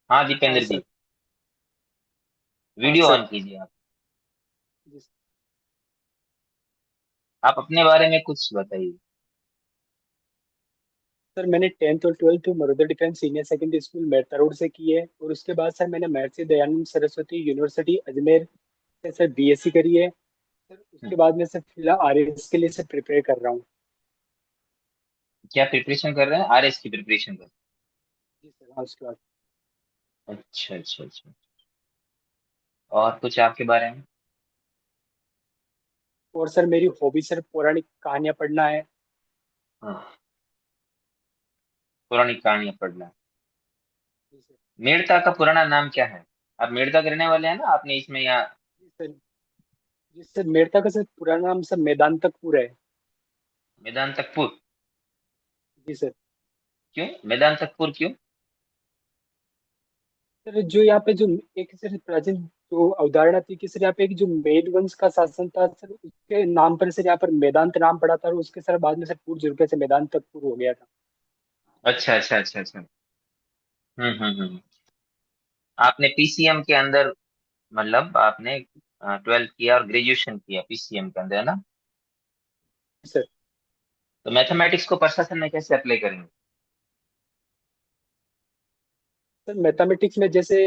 हाँ हाँ दीपेंद्र सर। जी, हाँ वीडियो सर। ऑन कीजिए आप। जी आप अपने बारे में कुछ बताइए। सर, मैंने 10th और 12th Marudhar defence senior secondary school Merta road से की है, और उसके बाद सर मैंने महर्षि दयानंद सरस्वती यूनिवर्सिटी अजमेर से सर बीएससी करी है। सर हम्म, उसके बाद मैं सर फिलहाल आरएस के लिए सर प्रिपेयर कर रहा हूँ। क्या प्रिपरेशन कर रहे हैं? आरएस की प्रिपरेशन कर। जी सर। हाँ उसके बाद अच्छा अच्छा अच्छा। और कुछ आपके बारे में? और सर मेरी हॉबी सर पौराणिक कहानियां पढ़ना है। हाँ, पौराणिक कहानियां पढ़ना। जी सर। मेड़ता का पुराना नाम क्या है? आप मेड़ता के रहने वाले हैं ना? आपने इसमें यहाँ जी सर। जी सर, मेरता का सर पूरा नाम सर मेदांतकपुर है। मेदांतकपुर। जी सर। क्यों मेदांतकपुर क्यों? सर जो यहाँ पे जो एक सर प्राचीन जो अवधारणा थी कि सर यहाँ पे एक जो मेद वंश का शासन था सर, उसके नाम पर सर यहाँ पर मेदांत नाम पड़ा था, और उसके सर बाद में सर पूर्ण रूप से मेदांतकपुर हो गया था। अच्छा अच्छा अच्छा अच्छा। हम्म। आपने पीसीएम के अंदर, मतलब आपने 12th किया और ग्रेजुएशन किया पीसीएम के अंदर, है ना? सर। तो मैथमेटिक्स को प्रशासन में कैसे अप्लाई करेंगे? सर मैथमेटिक्स में जैसे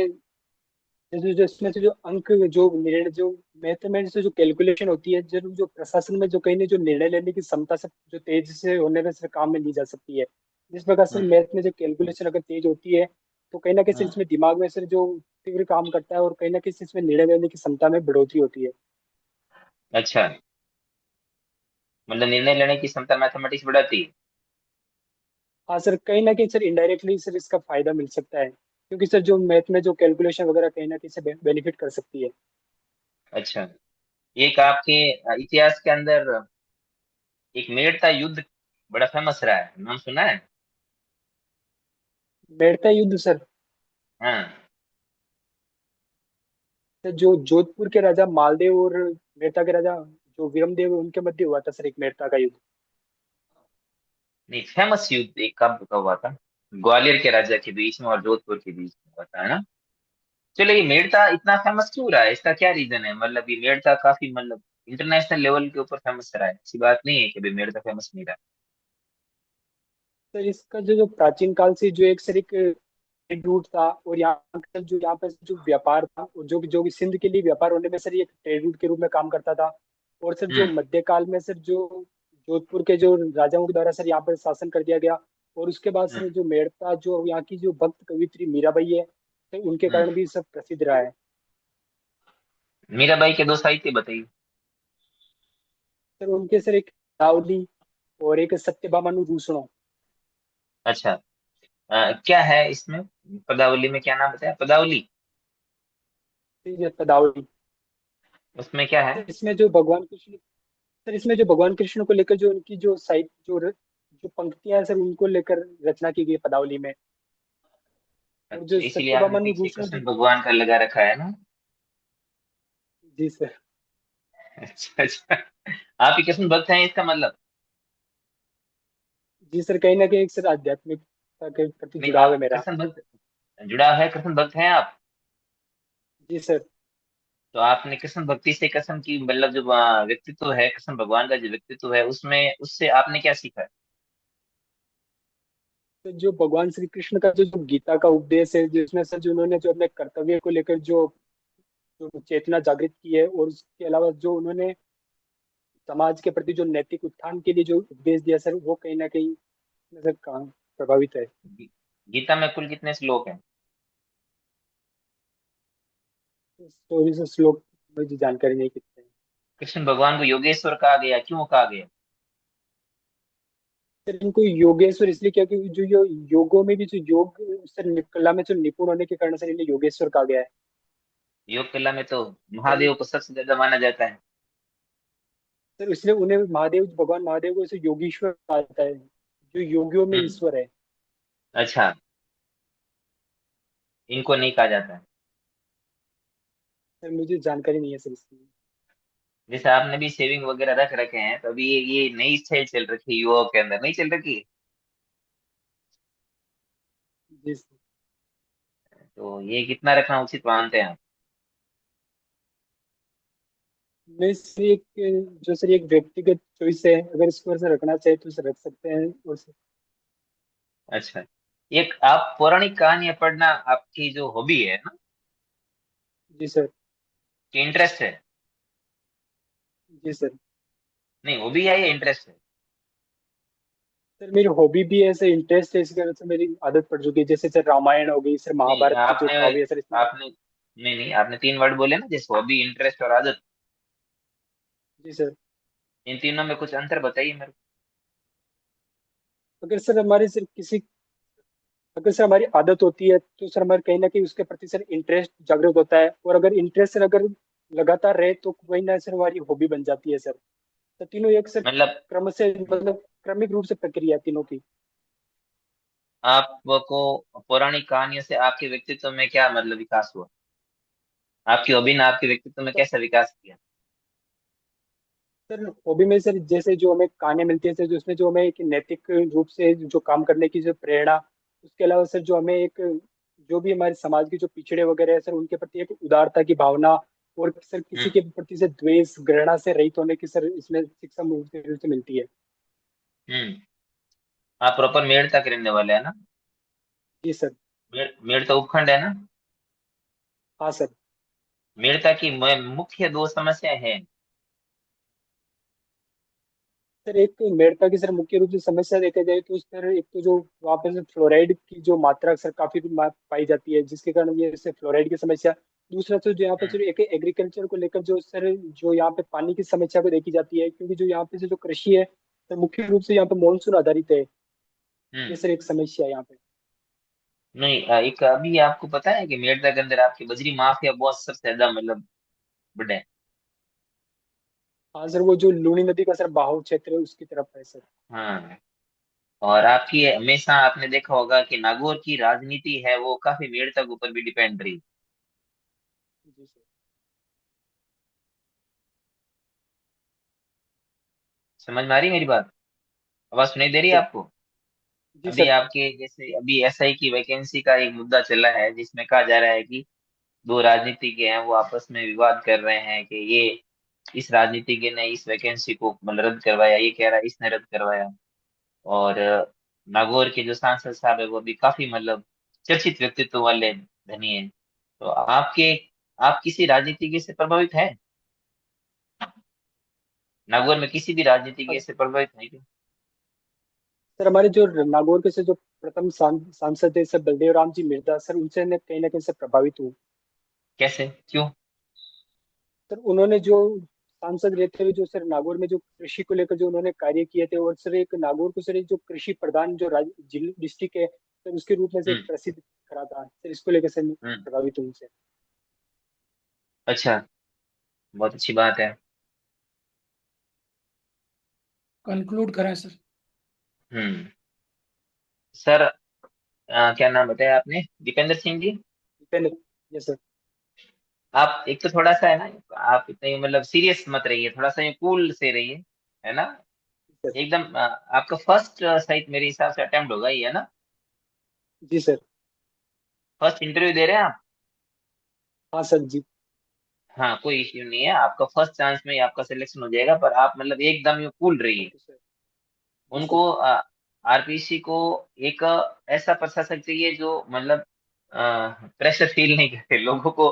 जैसे जो इसमें से जो अंक जो निर्णय जो मैथमेटिक्स से जो कैलकुलेशन होती है, जो प्रशासन में जो कहीं ना जो निर्णय लेने की क्षमता से जो तेज से होने में सर काम में ली जा सकती है। जिस प्रकार से हम्म मैथ में जो कैलकुलेशन अगर तेज होती है, तो कहीं ना कहीं से हम्म। इसमें दिमाग में सर जो तीव्र काम करता है, और कहीं ना कहीं से इसमें निर्णय लेने की क्षमता में बढ़ोतरी होती है। अच्छा, मतलब निर्णय लेने की क्षमता मैथमेटिक्स बढ़ाती है। हाँ सर, कहीं ना कहीं सर इनडायरेक्टली सर इसका फायदा मिल सकता है, क्योंकि सर जो मैथ में जो कैलकुलेशन वगैरह कहीं ना कहीं से बेनिफिट कर सकती है। अच्छा, एक आपके इतिहास के अंदर एक मेड़ता युद्ध बड़ा फेमस रहा है, नाम सुना है? बैठता युद्ध सर। हाँ। सर जो जोधपुर के राजा मालदेव और मेड़ता के राजा जो विरमदेव उनके मध्य हुआ था सर, एक मेड़ता का युद्ध। नहीं, फेमस युद्ध एक कब का हुआ था? ग्वालियर के राजा के बीच में और जोधपुर के बीच में हुआ था, है ना? चलो, ये मेड़ता इतना फेमस क्यों रहा है? इसका क्या रीजन है? मतलब ये मेड़ता काफी, मतलब इंटरनेशनल लेवल के ऊपर फेमस रहा है, ऐसी बात नहीं है कि भाई मेड़ता फेमस नहीं रहा। सर इसका जो जो प्राचीन काल से जो एक सर एक ट्रेड रूट था, और यहाँ का जो यहाँ पे जो व्यापार था, और जो कि सिंध के लिए व्यापार होने में सर ये एक ट्रेड रूट के रूप में काम करता था। और सर जो हम्म मध्यकाल में सर जो जोधपुर के जो राजाओं के द्वारा सर यहाँ पर शासन कर दिया गया, और उसके बाद हम्म सर जो मेड़ता जो यहाँ की जो भक्त कवित्री मीराबाई है, तो उनके हम्म। कारण भी सब प्रसिद्ध रहा है। मीराबाई के दो साहित्य बताइए। सर उनके सर एक दावली और एक सत्यभामानु दूसणों। अच्छा, क्या है इसमें? पदावली में क्या नाम बताया? पदावली, ठीक है, पदावली। उसमें क्या है? सर इसमें जो भगवान कृष्ण सर इसमें जो भगवान कृष्ण को लेकर जो उनकी जो साहित्य जो पंक्तियां हैं सर, उनको लेकर रचना की गई है पदावली में। और जो अच्छा, इसीलिए आपने सत्यभामानु पीछे दूसरा कृष्ण जो। भगवान का लगा रखा है ना? जी सर। अच्छा अच्छा। आप ही कृष्ण भक्त हैं इसका मतलब? जी सर, कहीं ना कहीं एक सर आध्यात्मिकता के प्रति नहीं, जुड़ाव है आप मेरा। कृष्ण भक्त, जुड़ा है, कृष्ण भक्त हैं आप? जी सर। तो आपने कृष्ण भक्ति से कृष्ण की, मतलब जो व्यक्तित्व है, कृष्ण भगवान का जो व्यक्तित्व है, उसमें उससे आपने क्या सीखा है? तो जो भगवान श्री कृष्ण का जो गीता का उपदेश है, जिसमें सर जो उन्होंने जो अपने कर्तव्य को लेकर जो चेतना जागृत की है, और उसके अलावा जो उन्होंने समाज के प्रति जो नैतिक उत्थान के लिए जो उपदेश दिया सर, वो कहीं ना कहीं सर काम प्रभावित है। गीता में कुल कितने श्लोक हैं? स्टोरी से श्लोक मुझे जानकारी नहीं कितने हैं। कृष्ण भगवान को योगेश्वर कहा गया, क्यों कहा गया? सर इनको योगेश्वर इसलिए क्या, क्योंकि जो योगों में भी जो योग सर कला में जो निपुण होने के कारण सर इन्हें योगेश्वर कहा गया है। योग कला में तो सर महादेव को सबसे ज्यादा माना जाता है। सर इसलिए उन्हें महादेव भगवान महादेव को इसे योगीश्वर कहा जाता है, जो योगियों में हम्म। ईश्वर है। अच्छा, इनको नहीं कहा जाता है। सर मुझे जानकारी नहीं है सर इसकी। जैसे आपने भी सेविंग वगैरह रख रखे हैं, तो अभी ये नई स्टाइल चल रखी है युवाओं के अंदर, नहीं चल रखी? जी सर। तो ये कितना रखना उचित मानते हैं आप? मैं सर एक जो सर एक व्यक्तिगत चॉइस है, अगर इसको सर रखना चाहे तो सर रख सकते हैं। और सर अच्छा, एक आप पौराणिक कहानियां पढ़ना आपकी जो हॉबी है ना, जी सर। कि इंटरेस्ट है? जी सर। नहीं, हॉबी है या इंटरेस्ट है? सर मेरी हॉबी भी है सर, इंटरेस्ट है, इसकी वजह से मेरी आदत पड़ चुकी है। जैसे सर रामायण हो गई सर, नहीं महाभारत के जो आपने काव्य है सर इसमें। आपने नहीं नहीं, आपने 3 वर्ड बोले ना, जैसे हॉबी, इंटरेस्ट और आदत। जी सर। इन तीनों में कुछ अंतर बताइए मेरे अगर सर हमारे सर किसी अगर सर हमारी आदत होती है तो सर हमारे कहीं ना कहीं उसके प्रति सर इंटरेस्ट जागृत होता है। और अगर इंटरेस्ट सर अगर लगातार रहे तो वही ना सर हमारी हॉबी बन जाती है सर। तो तीनों एक सर को। मतलब क्रम से मतलब क्रमिक रूप से प्रक्रिया है तीनों की। आपको पौराणिक कहानियों से आपके व्यक्तित्व में क्या मतलब विकास हुआ? आपकी हॉबी ने आपके व्यक्तित्व में तो कैसा विकास किया? सर हॉबी में सर जैसे जो हमें कहानियां मिलती है सर, जो उसमें जो हमें एक नैतिक रूप से जो काम करने की जो प्रेरणा, उसके अलावा सर जो हमें एक जो भी हमारे समाज के जो पिछड़े वगैरह है सर उनके प्रति एक उदारता की भावना, और सर किसी हम्म। के प्रति से द्वेष घृणा से रहित होने की सर इसमें शिक्षा मूल रूप से मिलती है। हम्म। आप प्रॉपर मेड़ता के रहने वाले हैं ना? जी सर। मेड़ता उपखंड है ना? हाँ सर। मेड़ता की मुख्य 2 समस्या है। सर एक तो मेड़ता की सर मुख्य रूप से समस्या देखा जाए तो सर एक तो जो वहाँ पे सर फ्लोराइड की जो मात्रा सर काफी पाई जाती है, जिसके कारण ये सर फ्लोराइड की समस्या। दूसरा तो जो यहाँ पे हम्म। सर एक एग्रीकल्चर को लेकर जो सर जो यहाँ पे पानी की समस्या को देखी जाती है, क्योंकि जो यहाँ पे से जो कृषि है सर मुख्य रूप से यहाँ पे मानसून आधारित है। ये हम्म। सर एक समस्या है यहाँ पे। नहीं, एक अभी आपको पता है कि मेड़ता के अंदर आपकी बजरी माफिया बहुत सबसे ज्यादा मतलब बड़ा है। हाँ सर, वो जो लूनी नदी का सर बहाव क्षेत्र है उसकी तरफ है सर। हाँ। और आपकी हमेशा आपने देखा होगा कि नागौर की राजनीति है वो काफी मेड़ता के ऊपर भी डिपेंड रही। जी सर। समझ में आ रही मेरी बात? आवाज सुनाई दे जी रही है सर। आपको? जी अभी सर। आपके जैसे अभी एसआई की वैकेंसी का एक मुद्दा चला है जिसमें कहा जा रहा है कि 2 राजनीतिज्ञ हैं वो आपस में विवाद कर रहे हैं कि ये इस राजनीतिज्ञ ने इस वैकेंसी को मतलब रद्द करवाया, ये कह रहा है इसने रद्द करवाया। और नागौर के जो सांसद साहब है वो भी काफी मतलब चर्चित व्यक्तित्व वाले धनी है। तो आप किसी राजनीतिज्ञ से प्रभावित है? नागौर में किसी भी राजनीतिज्ञ अब से प्रभावित है क्या? सर हमारे जो नागौर के से जो प्रथम सांसद है सर बलदेव राम जी मिर्जा सर, उनसे ने कहीं ना कहीं से प्रभावित हूँ। कैसे, क्यों? सर उन्होंने जो सांसद रहते हुए जो सर नागौर में जो कृषि को लेकर जो उन्होंने कार्य किए थे, और सर एक नागौर को सर एक जो कृषि प्रधान जो डिस्ट्रिक्ट है सर उसके रूप में से एक हम्म। प्रसिद्ध करा था सर, इसको लेकर सर मैं हम्म। प्रभावित हूँ उनसे। अच्छा, बहुत अच्छी बात है। कंक्लूड करें सर। हम्म। सर, क्या नाम बताया आपने? दीपेंद्र सिंह जी। पहले। Yes sir. आप एक तो थोड़ा सा है ना, आप इतने मतलब सीरियस मत रहिए, थोड़ा सा ये कूल से रहिए, है ना? सर। एकदम आपका फर्स्ट शायद मेरे हिसाब से अटेम्प्ट होगा ये, है ना? जी सर। फर्स्ट इंटरव्यू दे रहे हैं आप? हाँ सर जी। हाँ, कोई इश्यू नहीं है, आपका फर्स्ट चांस में ही आपका सिलेक्शन हो जाएगा, पर आप मतलब एकदम ये कूल रहिए। Thank you sir. जी सर। उनको आरपीसी को एक ऐसा प्रशासक चाहिए जो मतलब प्रेशर फील नहीं करे, लोगों को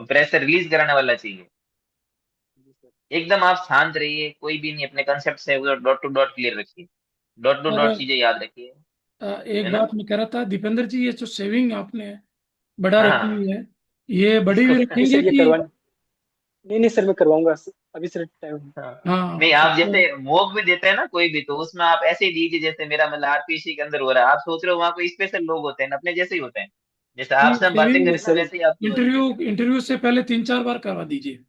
प्रेशर रिलीज कराने वाला चाहिए। जी सर। एकदम आप शांत रहिए, कोई भी नहीं, अपने कंसेप्ट से डॉट टू डॉट क्लियर रखिए, डॉट टू डॉट सर चीजें याद रखिए। एक है ना? बात मैं कह रहा था दीपेंद्र जी, ये जो सेविंग आपने बढ़ा रखी हाँ, हुई है, ये बड़ी इसको भी जी रखेंगे सर ये कि? करवाना। नहीं नहीं सर मैं करवाऊंगा सर, अभी सर टाइम। हाँ। नहीं, हाँ आप इसको। जैसे मोक भी देते हैं ना कोई भी, तो उसमें आप ऐसे ही दीजिए जैसे मेरा मतलब आरपीसी के अंदर हो रहा है, आप सोच रहे हो वहां कोई स्पेशल लोग होते हैं, अपने जैसे ही होते हैं, जैसे नहीं, आपसे हम बातें सेविंग नहीं नहीं करें ना सर। वैसे ही आपकी बातें इंटरव्यू करते हैं। इंटरव्यू से पहले 3-4 बार करवा दीजिए। नहीं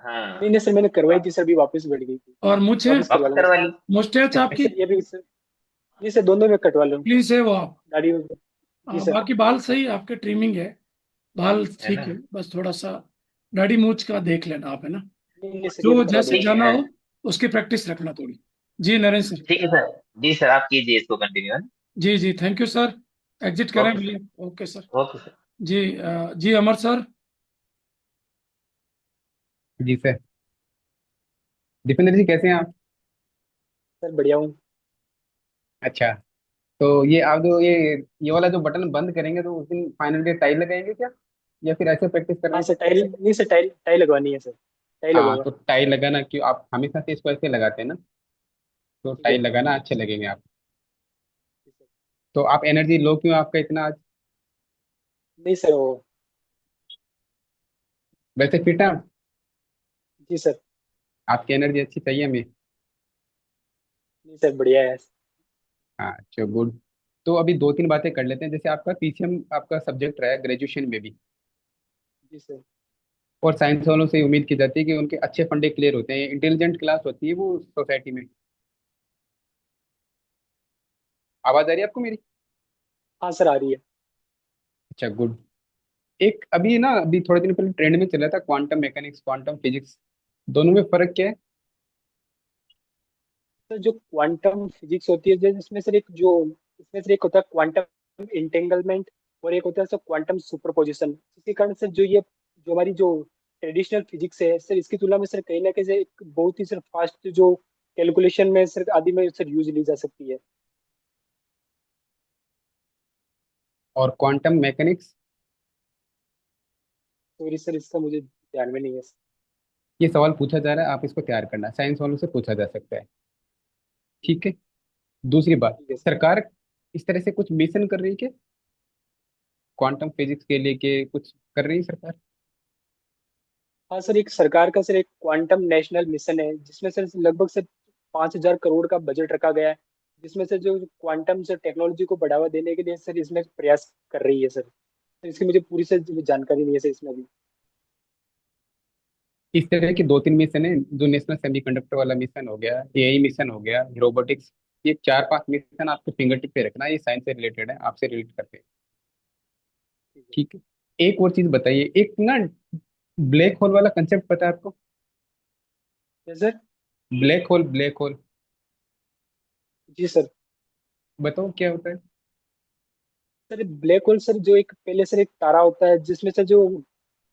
हाँ, नहीं सर मैंने करवाई थी सर, अभी वापस बढ़ गई थी। और मुझे वापस करवा वापस लूंगा करवा सर। ली। मुस्टैच नहीं आपकी सर ये भी सर, नहीं सर दोनों में कटवा लूँ। क्लीन है वो आप। दाढ़ी। जी सर। बाकी बाल सही आपके, ट्रिमिंग है, बाल है ना? ठीक है, बस थोड़ा सा दाढ़ी मूंछ का देख लेना आप, है ना? नहीं नहीं सर ये जो भी करवा जैसे दूंगा ठीक सर। जाना है। हो उसकी प्रैक्टिस रखना थोड़ी। जी नरेंद्र सर। ठीक है सर। जी सर, आप कीजिए इसको कंटिन्यू, है ना? जी जी, थैंक यू सर। एग्जिट करें ओके सर। भैया। Okay sir. Okay sir. जी जी अमर सर। जी सर। दीपेंद्र जी कैसे हैं आप? सर बढ़िया हूँ। अच्छा। तो ये आप जो ये वाला जो बटन बंद करेंगे तो उस दिन फाइनल डे टाई लगाएंगे क्या, या फिर ऐसे प्रैक्टिस कर रहे हाँ हैं? सर, टाइल नहीं सर, टाइल टाइल लगवानी है सर। टाइल हाँ, लगवाऊंगा। तो टाई लगाना, क्यों आप हमेशा से इसको ऐसे लगाते हैं ना, तो ठीक टाई है। लगाना अच्छे लगेंगे आप। ठीक है। तो आप एनर्जी लो क्यों आपका इतना आज? नहीं सर वो। वैसे फिट है आप? जी सर। आपकी एनर्जी अच्छी चाहिए हमें। नहीं सर, बढ़िया है। हाँ, चलो गुड। तो अभी दो तीन बातें कर लेते हैं। जैसे आपका पीसीएम आपका सब्जेक्ट रहा है ग्रेजुएशन में भी, जी सर। और साइंस वालों से उम्मीद की जाती है कि उनके अच्छे फंडे क्लियर होते हैं, इंटेलिजेंट क्लास होती है वो सोसाइटी में। आवाज आ रही है आपको मेरी? हाँ सर, आ रही है। अच्छा गुड। एक अभी ना, अभी थोड़े दिन पहले ट्रेंड में चला था क्वांटम मैकेनिक्स, क्वांटम फिजिक्स, दोनों में फर्क क्या है? सर जो क्वांटम फिजिक्स होती है, जिसमें सर एक जो इसमें सर एक होता है क्वांटम इंटेंगलमेंट, और एक होता है सर क्वांटम सुपरपोजिशन। इसके कारण सर जो हमारी जो ट्रेडिशनल फिजिक्स है सर, इसकी तुलना में सर कहीं ना कहीं से एक बहुत ही सर फास्ट जो कैलकुलेशन में सर आदि में सर यूज ली जा सकती है। और क्वांटम मैकेनिक्स? सॉरी सर, इसका मुझे ध्यान में नहीं है। ये सवाल पूछा जा रहा है, आप इसको तैयार करना, साइंस वालों से पूछा जा सकता है। ठीक है। दूसरी बात, ठीक है सर। सरकार इस तरह से कुछ मिशन कर रही है कि क्वांटम फिजिक्स के लिए के कुछ कर रही है सरकार? हाँ सर, एक सरकार का सर एक क्वांटम नेशनल मिशन है, जिसमें सर लगभग सर 5,000 करोड़ का बजट रखा गया है, जिसमें से जो क्वांटम से टेक्नोलॉजी को बढ़ावा देने के लिए सर इसमें प्रयास कर रही है सर। तो इसकी मुझे पूरी से जानकारी नहीं है सर इसमें भी। इस तरह की दो तीन मिशन है, जो नेशनल सेमीकंडक्टर वाला मिशन हो गया, एआई मिशन हो गया, रोबोटिक्स, ये चार पांच मिशन आपके फिंगर टिप पे रखना, ये साइंस से रिलेटेड है, आपसे रिलेट करते हैं। ठीक है। ठीक है। एक और चीज बताइए, एक ना ब्लैक होल वाला कंसेप्ट पता है आपको? क्या sir? Black hole, black hole, जी सर। बताओ क्या होता है? सर ब्लैक होल सर जो एक पहले सर एक तारा होता है, जिसमें से जो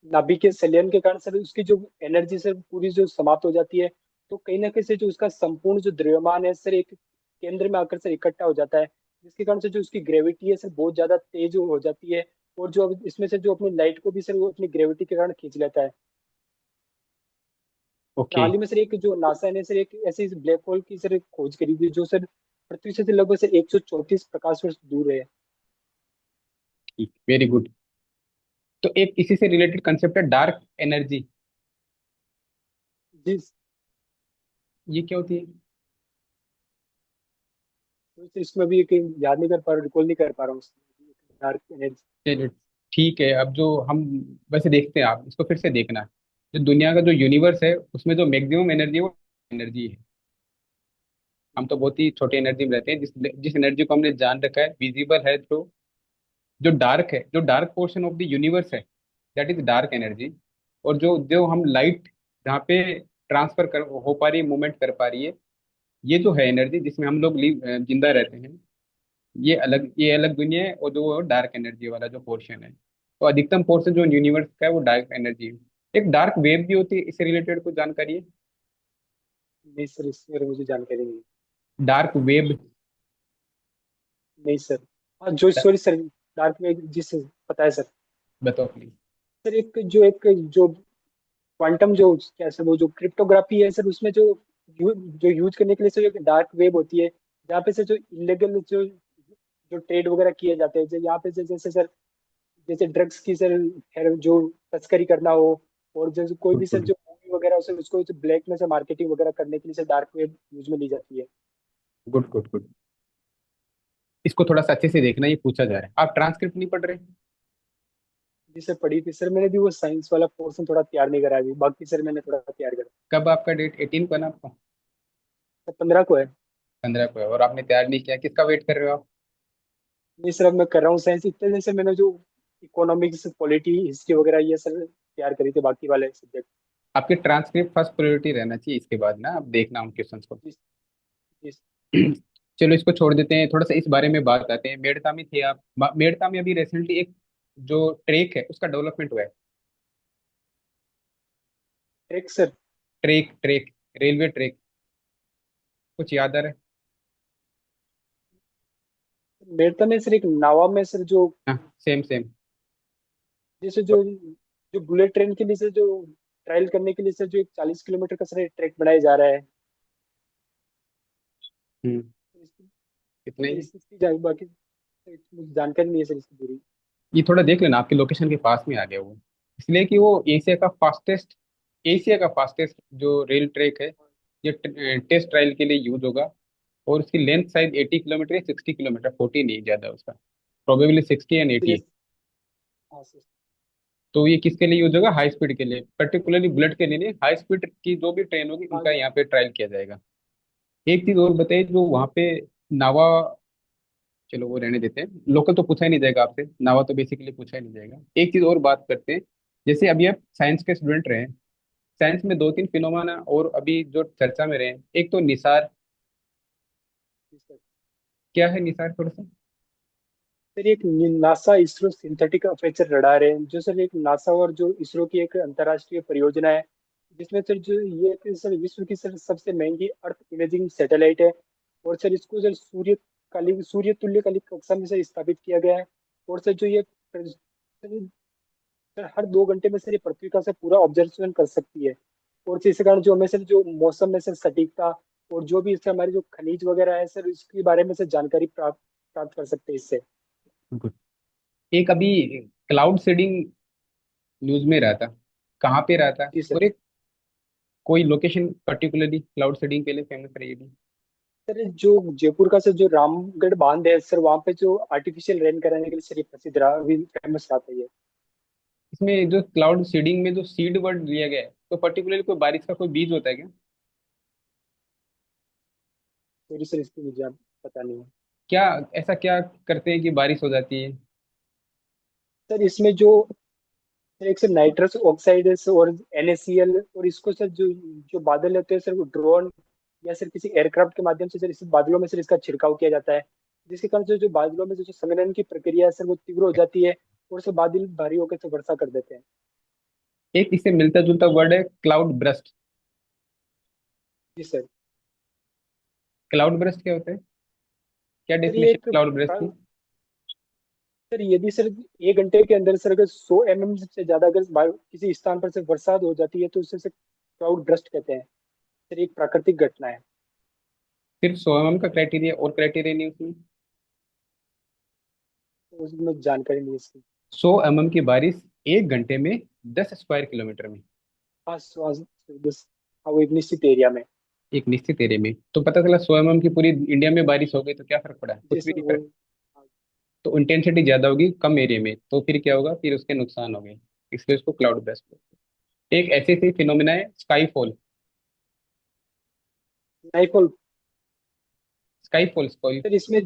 नाभिक के संलयन के कारण सर उसकी जो एनर्जी सर पूरी जो समाप्त हो जाती है, तो कहीं ना कहीं से जो उसका संपूर्ण जो द्रव्यमान है सर एक केंद्र में आकर सर इकट्ठा हो जाता है, जिसके कारण से जो उसकी ग्रेविटी है सर बहुत ज्यादा तेज हो जाती है, और जो अब इसमें से जो अपनी लाइट को भी सर वो अपनी ग्रेविटी के कारण खींच लेता है। और ओके। हाल ही में सर एक जो नासा ने सर एक ऐसे ब्लैक होल की सर एक खोज करी थी, जो सर पृथ्वी से लगभग सर 134 प्रकाश वर्ष दूर है। ठीक, वेरी गुड। तो एक इसी से रिलेटेड कंसेप्ट है डार्क एनर्जी। जी। ये क्या होती है? तो सर इसमें भी एक याद नहीं कर पा रहा, रिकॉल नहीं कर पा रहा हूँ। Dark energy. चलिए, ठीक है। अब जो हम वैसे देखते हैं, आप इसको फिर से देखना, जो दुनिया का जो यूनिवर्स है उसमें जो मैक्सिमम एनर्जी है वो एनर्जी है। हम तो बहुत ही छोटे एनर्जी में रहते हैं, जिस जिस एनर्जी को हमने जान रखा है विजिबल है, तो जो डार्क है, जो dark portion of the universe है, दैट इज डार्क एनर्जी। और जो जो हम लाइट जहाँ पे ट्रांसफर कर हो पा रही है, मूवमेंट कर पा रही है, ये जो है एनर्जी जिसमें हम लोग जिंदा रहते हैं, ये अलग दुनिया है। और जो डार्क एनर्जी वाला जो पोर्शन है, तो अधिकतम पोर्शन जो यूनिवर्स का है वो डार्क एनर्जी है। एक डार्क वेव भी होती है, इससे रिलेटेड कुछ जानकारी है? नहीं सर, इसके बारे में मुझे जानकारी नहीं। Dark web. नहीं सर। हाँ जो, सॉरी सर। डार्क में जी सर, पता है सर। बताओ प्लीज। सर एक जो क्वांटम जो क्या सर वो जो क्रिप्टोग्राफी है सर, उसमें जो यूज करने के लिए सर एक डार्क वेब होती है, जहाँ पे से जो इलीगल जो जो ट्रेड वगैरह किए जाते हैं, यहाँ पे से जैसे सर जैसे ड्रग्स की सर जो तस्करी करना हो, और जैसे कोई गुड भी सर गुड जो मूवी वगैरह हो सर उसको ब्लैक में से मार्केटिंग वगैरह करने के लिए सर डार्क वेब यूज में ली जाती है। Good good good. इसको थोड़ा सा अच्छे से देखना, ये पूछा जा रहा है। आप ट्रांसक्रिप्ट नहीं पढ़ रहे? जी सर, पढ़ी थी सर मैंने भी, वो साइंस वाला पोर्शन थोड़ा तैयार नहीं करा अभी, बाकी सर मैंने थोड़ा तैयार करा। कब आपका डेट 18 को है ना आपका? सर 15 को है। 15 को है, और आपने तैयार नहीं किया, किसका वेट कर रहे हो आप? नहीं सर, अब मैं कर रहा हूँ साइंस, इतने दिन से मैंने जो इकोनॉमिक्स पॉलिटी हिस्ट्री वगैरह ये सर तैयार करी थी, बाकी वाले सब्जेक्ट। आपके ट्रांसक्रिप्ट फर्स्ट प्रायोरिटी रहना चाहिए, इसके बाद ना आप देखना उन क्वेश्चंस को। जी। जी। चलो इसको छोड़ देते हैं, थोड़ा सा इस बारे में बात आते हैं। मेड़ता में थे आप, मेड़ता में अभी रिसेंटली एक जो ट्रैक है उसका डेवलपमेंट हुआ है? Track sir. Track track, railway track, कुछ याद आ रहा है? मेरे तो नहीं सर, एक नावा में सर जो, हाँ, सेम सेम। जैसे जो जो बुलेट ट्रेन के लिए सर जो ट्रायल करने के लिए सर जो एक 40 किलोमीटर का सर ट्रैक बनाया जा रहा है। हम्म। इसकी इतना सर ही। इसकी बाकी मुझे जानकारी नहीं है सर इसकी दूरी। ये थोड़ा देख लेना, आपके लोकेशन के पास में आ गया वो, इसलिए कि वो एशिया का फास्टेस्ट जो रेल ट्रैक है, ये टेस्ट ट्रायल के लिए यूज होगा। और उसकी लेंथ शायद 80 किलोमीटर या 60 किलोमीटर, 40 नहीं ज़्यादा उसका, प्रोबेबली 60 एंड 80। यस। हाँ सर। तो ये किसके लिए यूज होगा? हाई स्पीड के लिए, पर्टिकुलरली बुलेट के लिए नहीं, हाई स्पीड की जो भी ट्रेन होगी हाँ उनका यहाँ पे ट्रायल किया जाएगा। एक चीज और बताइए, जो वहाँ पे नावा, चलो वो रहने देते हैं, लोकल तो पूछा ही नहीं जाएगा आपसे, नावा तो बेसिकली पूछा ही नहीं जाएगा। एक चीज और बात करते हैं, जैसे अभी आप साइंस के स्टूडेंट रहे, साइंस में दो तीन फिनोमेना और अभी जो चर्चा में रहे, एक तो निसार। जी सर। क्या है निसार, थोड़ा सा? सर एक NASA ISRO synthetic aperture radar है, जो सर एक नासा और जो इसरो की एक अंतर्राष्ट्रीय परियोजना है, जिसमें सर जो ये कि सर विश्व की सर सबसे महंगी अर्थ इमेजिंग सैटेलाइट है। और सर इसको सर सूर्य तुल्यकालिक कक्षा में सर स्थापित किया गया है। और सर जो ये सर हर 2 घंटे में सर ये पृथ्वी का सर पूरा ऑब्जर्वेशन कर सकती है। और सर इसी कारण जो हमें सर जो मौसम में सर सटीकता और जो भी इससे हमारे जो खनिज वगैरह है सर, इसके बारे में सर जानकारी प्राप्त प्राप्त कर सकते हैं इससे। गुड। एक अभी क्लाउड सीडिंग न्यूज में रहा था, कहाँ पे रहा था? जी और सर। एक कोई लोकेशन पर्टिकुलरली क्लाउड सीडिंग के लिए फेमस रहेगी? सर जो जयपुर का सर जो रामगढ़ बांध है सर, वहाँ पे जो आर्टिफिशियल रेन कराने के लिए सर ये प्रसिद्ध रहा, अभी फेमस रहा था ये। इसमें जो क्लाउड सीडिंग में जो सीड वर्ड लिया गया है, तो पर्टिकुलरली कोई बारिश का कोई बीज होता है क्या? सॉरी सर, इसकी मुझे पता नहीं है। क्या, ऐसा क्या करते हैं कि बारिश हो जाती है? सर इसमें जो सर एक सर नाइट्रस ऑक्साइड है सर, और NaCl, और इसको सर जो जो बादल होते हैं सर वो ड्रोन या सर किसी एयरक्राफ्ट के माध्यम से सर इस बादलों में सर इसका छिड़काव किया जाता है। जिसके कारण से जो बादलों में जो संघनन की प्रक्रिया है सर वो तीव्र हो जाती है, और सर बादल भारी होकर से वर्षा कर देते हैं। एक इससे मिलता जुलता वर्ड है, क्लाउड ब्रस्ट। जी सर। क्लाउड ब्रस्ट क्या होता है? क्या सर ये डेफिनेशन एक क्लाउड ब्रस्ट की? सर यदि सर 1 घंटे के अंदर सर अगर 100 mm से ज्यादा अगर किसी स्थान पर से बरसात हो जाती है तो उसे सर क्लाउड बर्स्ट कहते हैं। सर एक प्राकृतिक घटना है। सिर्फ 100 mm का क्राइटेरिया, और क्राइटेरिया नहीं उसमें? तो उसमें जानकारी नहीं है इसकी। 100 mm की बारिश 1 घंटे में 10 स्क्वायर किलोमीटर में, हाँ बस। हाँ वो एक निश्चित एरिया में। एक निश्चित एरिया में, तो पता चला 100 mm की पूरी इंडिया में बारिश हो गई तो क्या फर्क पड़ा? जी कुछ भी सर नहीं वो। फर्क। तो इंटेंसिटी ज्यादा होगी कम एरिया में, तो फिर क्या होगा? फिर उसके नुकसान हो गए, इसलिए उसको क्लाउड ब्रस्ट बोलते हैं। एक ऐसी सी फिनोमिना है, sky fall. Nightfall. Sky fall, sky, sir इसमें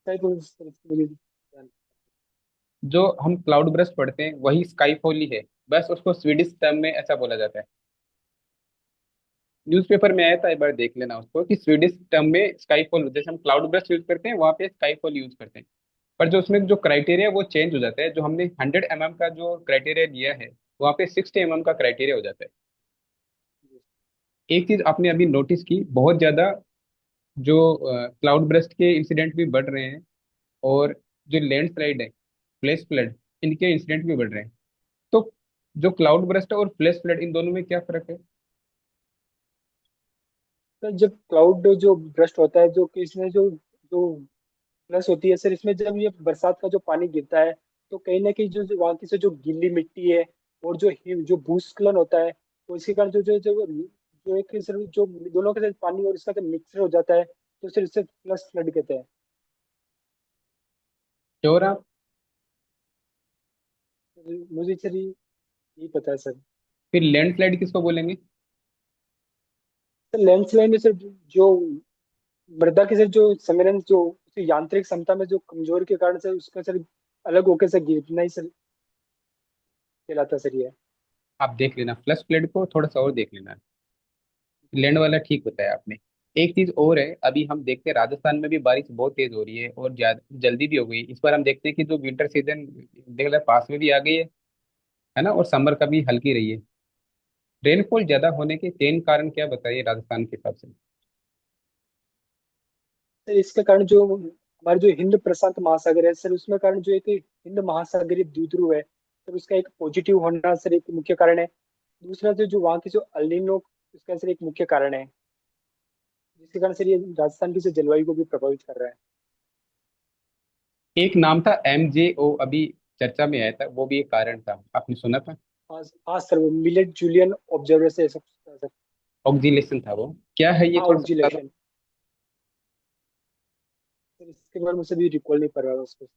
नाइफॉल सर मुझे जो हम क्लाउड ब्रस्ट पढ़ते हैं वही स्काई फॉल ही है, बस उसको स्वीडिश टर्म में ऐसा बोला जाता है। न्यूज़पेपर में आया था, एक बार देख लेना उसको, कि स्वीडिश टर्म में स्काई फॉल, जैसे हम क्लाउड ब्रस्ट यूज करते हैं वहाँ पे स्काई फॉल यूज करते हैं। पर जो उसमें जो क्राइटेरिया वो चेंज हो जाता है, जो हमने 100 mm का जो क्राइटेरिया दिया है, वहाँ पे 60 mm का क्राइटेरिया हो जाता है। एक चीज आपने अभी नोटिस की, बहुत ज्यादा जो क्लाउड ब्रस्ट के इंसिडेंट भी बढ़ रहे हैं, और जो लैंडस्लाइड है, फ्लैश फ्लड, इनके इंसिडेंट भी बढ़ रहे हैं। तो जो क्लाउड ब्रस्ट है और फ्लैश फ्लड, इन दोनों में क्या फर्क है? सर जब क्लाउड जो बर्स्ट होता है, जो कि इसमें जो जो प्लस होती है सर, इसमें जब ये बरसात का जो पानी गिरता है तो कहीं ना कहीं जो जो वहाँ की से जो गीली मिट्टी है और जो भूस्खलन होता है, तो इसके कारण जो जो जो जो एक सर जो दोनों के साथ पानी और इसका मिक्सचर हो जाता है, तो सर इसे प्लस फ्लड कहते हैं। श्योर आप? मुझे सर यही पता है सर। फिर लैंडस्लाइड किसको बोलेंगे? सर लैंडस्लाइड में सर जो मृदा की सर जो संघनन जो उसकी यांत्रिक क्षमता में जो कमजोरी के कारण से उसका सर अलग होकर सर गिरना ही सर कहलाता सर ये। आप देख लेना, फ्लश फ्लड को थोड़ा सा और देख लेना, लैंड वाला ठीक बताया आपने। एक चीज और है, अभी हम देखते हैं राजस्थान में भी बारिश बहुत तेज हो रही है और ज्यादा जल्दी भी हो गई। इस बार हम देखते हैं कि जो विंटर सीजन देख रहे पास में भी आ गई है ना, और समर का भी हल्की रही है। रेनफॉल ज्यादा होने के तीन कारण क्या बताइए राजस्थान के हिसाब से। सर इसके कारण जो हमारे जो हिंद प्रशांत महासागर है सर, उसमें कारण जो एक हिंद महासागरीय द्वीपध्रुव है सर, उसका एक पॉजिटिव होना सर एक मुख्य कारण है। दूसरा जो जो वहाँ की जो अल्नीनो, उसका सर एक मुख्य कारण है, जिसके कारण सर ये राजस्थान की जो जलवायु को भी प्रभावित कर रहा है। एक नाम था MJO, अभी चर्चा में आया था, वो भी एक कारण था, आपने सुना था? हाँ हाँ सर, वो मिलेट जूलियन ऑब्जर्वर से सब सर। ऑक्जीलेशन था वो, क्या है ये हाँ, थोड़ा सा बता दो। ऑक्जिलेशन सर, इसके बारे में मुझे भी रिकॉल नहीं कर रहा है उसको।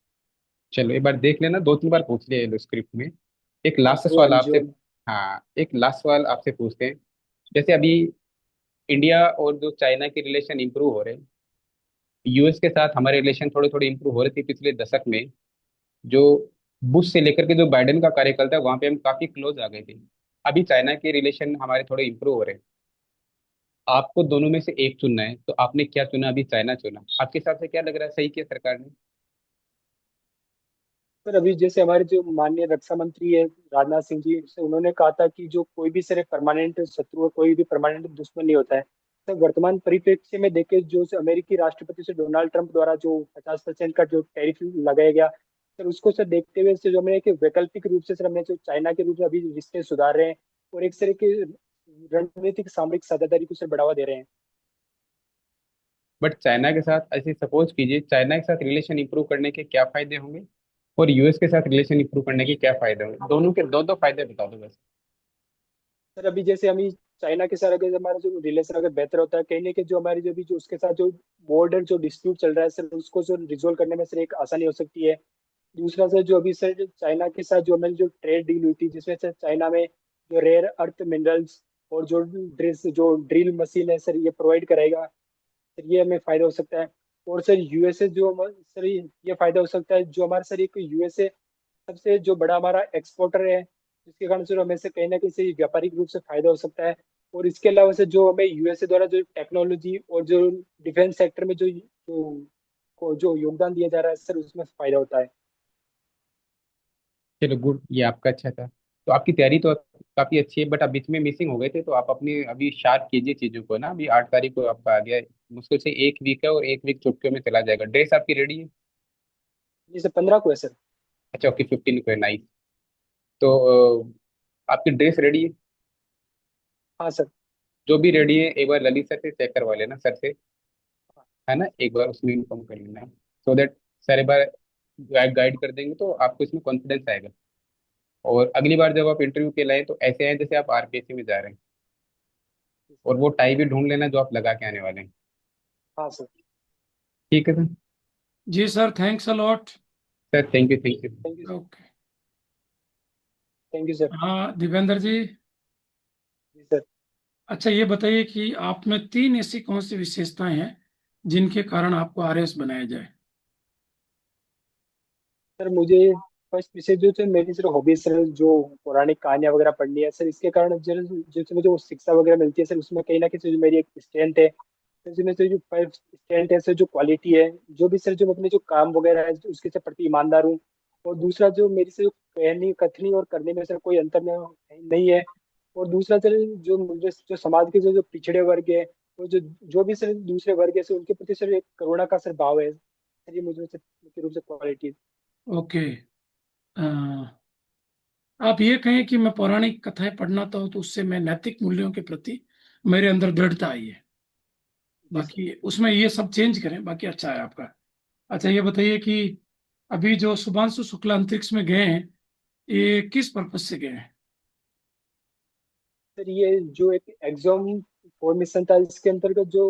चलो एक बार देख लेना, 2 3 बार पूछ लिया ये लो स्क्रिप्ट में। एक हाँ लास्ट सर, वो सवाल आपसे। एनजीओ। हाँ, एक लास्ट सवाल आपसे पूछते हैं। जैसे अभी इंडिया और जो चाइना के रिलेशन इंप्रूव हो रहे हैं, US के साथ हमारे रिलेशन थोड़े थोड़े इंप्रूव हो रहे थे पिछले दशक में। जो बुश से लेकर के जो बाइडेन का कार्यकाल था, वहां पे हम काफी क्लोज आ गए थे। अभी चाइना के रिलेशन हमारे थोड़े इंप्रूव हो रहे हैं। आपको दोनों में से एक चुनना है, तो आपने क्या चुना? अभी चाइना चुना, आपके हिसाब से क्या लग रहा है, सही किया सरकार ने? सर अभी जैसे हमारे जो माननीय रक्षा मंत्री है राजनाथ सिंह जी से, उन्होंने कहा था कि जो कोई भी सर परमानेंट शत्रु और कोई भी परमानेंट दुश्मन नहीं होता है। सर वर्तमान परिप्रेक्ष्य में देखे जो से अमेरिकी राष्ट्रपति से डोनाल्ड ट्रंप द्वारा जो 50% का जो टैरिफ लगाया गया सर, उसको सर देखते हुए सर जो हमें एक वैकल्पिक रूप से सर हमने जो चाइना के रूप में अभी रिश्ते सुधार रहे हैं, और एक सर के रणनीतिक सामरिक साझेदारी को सर बढ़ावा दे रहे हैं। बट चाइना के साथ ऐसे सपोज कीजिए, चाइना के साथ रिलेशन इंप्रूव करने के क्या फायदे होंगे, और US के साथ रिलेशन इंप्रूव करने के क्या फायदे होंगे? दोनों के दो दो फायदे बता दो बस। सर अभी जैसे हम चाइना के साथ अगर हमारा जो रिलेशन अगर बेहतर होता है, कहीं ना कहीं जो हमारी जो भी जो उसके साथ जो बॉर्डर जो डिस्प्यूट चल रहा है सर, उसको जो रिजोल्व करने में सर एक आसानी हो सकती है। दूसरा सर जो अभी सर जो चाइना के साथ जो हमारी जो ट्रेड डील हुई थी, जिसमें सर चाइना में जो रेयर अर्थ मिनरल्स और जो ड्रिल मशीन है सर, ये प्रोवाइड कराएगा सर, ये हमें फायदा हो सकता है। और सर यूएसए जो सर ये फायदा हो सकता है, जो हमारे सर एक यूएसए सबसे जो बड़ा हमारा एक्सपोर्टर है, जिसके कारण से हमें से कहीं ना कहीं से व्यापारिक रूप से फायदा हो सकता है। और इसके अलावा से जो हमें यूएसए द्वारा जो टेक्नोलॉजी और जो डिफेंस सेक्टर में जो योगदान दिया जा रहा है सर, उसमें फायदा होता है। चलो गुड, ये आपका अच्छा था। तो आपकी तैयारी तो काफी अच्छी है, बट आप बीच में मिसिंग हो गए थे, तो आप अपनी अभी शार्प कीजिए चीजों को ना। अभी 8 तारीख को आपका आ गया है, मुश्किल से एक वीक है, और एक वीक चुटकियों में चला जाएगा। ड्रेस आपकी रेडी है? जैसे 15 को है सर। अच्छा ओके, 15 को है, नाइस। तो आपकी ड्रेस रेडी है? हाँ सर। जो भी रेडी है एक बार ललित सर से चेक करवा लेना, सर से, है ना, एक बार उसमें इन्फॉर्म कर लेना, सो दैट सर एक बार गाइड कर देंगे तो आपको इसमें कॉन्फिडेंस आएगा। और अगली बार जब आप इंटरव्यू के लिए तो ऐसे हैं जैसे आप RPSC में जा रहे हैं। और वो टाई भी ढूंढ लेना जो आप लगा के आने वाले हैं। हाँ सर। ठीक है सर। जी sir, thanks a lot. Sir thank you, thank you. Thank you. Okay. Thank you sir. हाँ दिवेंद्र जी, जी सर। अच्छा ये बताइए कि आप में तीन ऐसी कौन सी विशेषताएं हैं जिनके कारण आपको RS बनाया जाए। सर मुझे फर्स्ट विषय जो सर मेरी सर हॉबी सर जो पौराणिक कहानियां वगैरह पढ़नी है सर, इसके कारण जो जो मुझे वो शिक्षा वगैरह मिलती है सर, उसमें कहीं ना कहीं जो मेरी एक स्ट्रेंथ है सर, जिसमें से जो फर्स्ट स्ट्रेंथ है सर, जो क्वालिटी है, जो भी सर जो मैं अपने जो काम वगैरह है उसके से प्रति ईमानदार हूँ। और दूसरा जो मेरी से जो कहनी कथनी और करने में सर कोई अंतर नहीं है। और दूसरा सर जो मुझे जो समाज के जो जो पिछड़े वर्ग है, और जो जो भी सर दूसरे वर्ग है सर, उनके प्रति सर एक करुणा का सर भाव है सर, ये मुझे सर मुख्य रूप से क्वालिटी। ओके। अ, आप ये कहें कि मैं पौराणिक कथाएं पढ़ना तो उससे मैं नैतिक मूल्यों के प्रति मेरे अंदर दृढ़ता आई है। जी सर। बाकी उसमें ये सब चेंज करें, बाकी अच्छा है आपका। अच्छा ये बताइए कि अभी जो शुभांशु शुक्ला अंतरिक्ष में गए हैं, ये किस पर्पज से गए हैं। सर ये जो एक एग्जाम फॉर्मेशन था, इसके अंतर्गत जो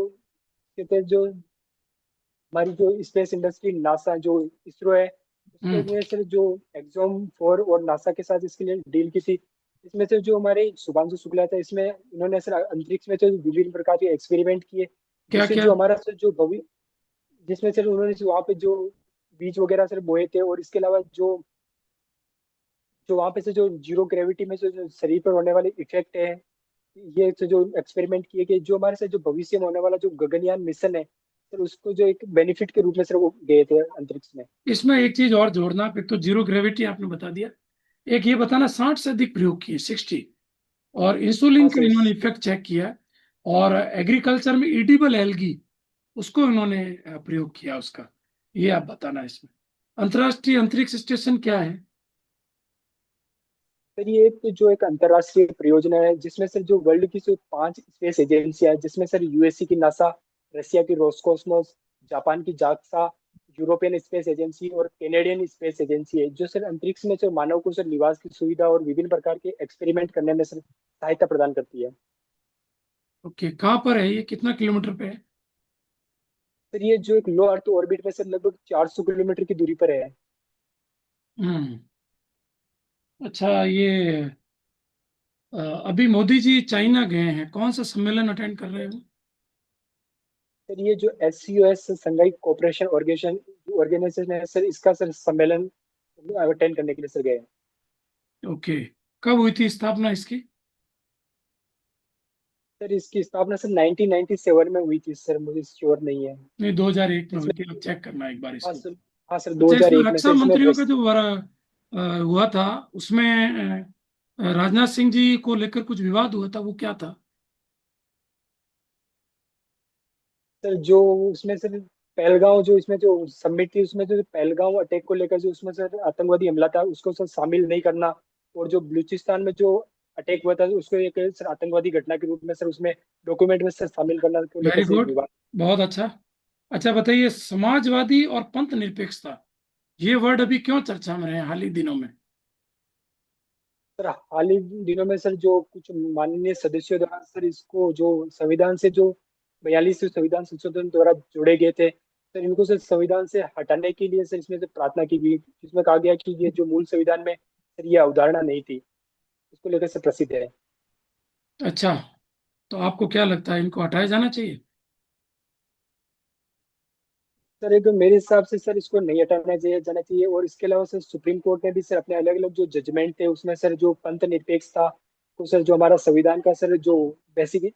कहते हैं जो हमारी जो स्पेस इंडस्ट्री नासा जो इसरो है, उसके हम्म। में सर जो एग्जाम फॉर और नासा के साथ इसके लिए डील की थी। इसमें से जो हमारे शुभांशु शुक्ला था, इसमें इन्होंने सर अंतरिक्ष में जो विभिन्न प्रकार के एक्सपेरिमेंट किए, क्या जिससे क्या। जो हमारा सर जो भविष्य, जिसमें सर उन्होंने जो वहाँ पे जो बीज वगैरह सर बोए थे, और इसके अलावा जो जो वहाँ पे से जो जीरो ग्रेविटी में जो शरीर पर होने वाले इफेक्ट है, ये जो एक्सपेरिमेंट किए कि जो हमारे से जो भविष्य में होने वाला जो गगनयान मिशन है सर, उसको जो एक बेनिफिट के रूप में सर वो गए थे अंतरिक्ष में। इसमें एक चीज और जोड़ना, एक तो जीरो ग्रेविटी आपने बता दिया, एक ये बताना 60 से अधिक प्रयोग किए, 60, और हाँ इंसुलिन का सर। इन्होंने इफेक्ट चेक किया, और एग्रीकल्चर में ईडिबल एल्गी उसको इन्होंने प्रयोग किया उसका, ये आप बताना इसमें। अंतर्राष्ट्रीय अंतरिक्ष स्टेशन क्या है? सर ये एक जो एक अंतर्राष्ट्रीय परियोजना है जिसमें सर जो वर्ल्ड की जो 5 स्पेस एजेंसियां हैं, जिसमें सर यूएससी की नासा, रशिया की रोसकॉस्मोस, जापान की जाक्सा, यूरोपियन स्पेस एजेंसी और कैनेडियन स्पेस एजेंसी है, जो सर अंतरिक्ष में जो मानव को सर निवास की सुविधा और विभिन्न प्रकार के एक्सपेरिमेंट करने में सर सहायता प्रदान करती है। ओके, कहाँ पर है ये, कितना किलोमीटर पे है? सर ये जो एक लो अर्थ ऑर्बिट में सर लगभग 400 किलोमीटर की दूरी पर है। हम्म। अच्छा, ये अभी मोदी जी चाइना गए हैं, कौन सा सम्मेलन अटेंड कर रहे हो? सर ये जो SCOS संघाई कोऑपरेशन ऑर्गेनाइजेशन ऑर्गेनाइजेशन है सर, इसका सर सम्मेलन अटेंड करने के लिए सर गए हैं। ओके, कब हुई थी स्थापना इसकी? सर इसकी स्थापना सर 1997 में हुई थी सर, मुझे श्योर नहीं है। नहीं, 2001 में हुई इसमें थी, अब चेक करना एक बार हाँ इसको। सर, हाँ सर अच्छा, इसमें 2001 में रक्षा सर इसमें मंत्रियों का जो हुआ था, उसमें राजनाथ सिंह जी को लेकर कुछ विवाद हुआ था, वो क्या था? सर जो उसमें सर पहलगांव जो इसमें जो सबमिट थी उसमें जो पहलगांव अटैक को लेकर जो उसमें सर आतंकवादी हमला था उसको सर शामिल नहीं करना, और जो बलूचिस्तान में जो अटैक हुआ था उसको एक सर आतंकवादी घटना के रूप में सर उसमें डॉक्यूमेंट में सर शामिल करना को लेकर वेरी से एक गुड, विवाद। बहुत अच्छा। अच्छा बताइए, समाजवादी और पंथ निरपेक्षता, ये वर्ड अभी क्यों चर्चा में रहे हैं हाल ही दिनों में? सर हाल ही दिनों में सर जो कुछ माननीय सदस्यों द्वारा सर इसको जो संविधान से जो 42 संविधान संशोधन द्वारा जोड़े गए थे सर, इनको सर संविधान से हटाने के लिए सर इसमें से प्रार्थना की गई, जिसमें कहा गया कि ये जो मूल संविधान में सर ये अवधारणा नहीं थी, इसको लेकर से प्रसिद्ध है। अच्छा, तो आपको क्या लगता है, इनको हटाया जाना चाहिए? सर एक मेरे हिसाब से सर इसको नहीं हटाना चाहिए जाना चाहिए, और इसके अलावा सर सुप्रीम कोर्ट ने भी सर अपने अलग अलग जो जजमेंट थे उसमें सर जो पंथ निरपेक्षता को सर जो हमारा संविधान का सर जो बेसिक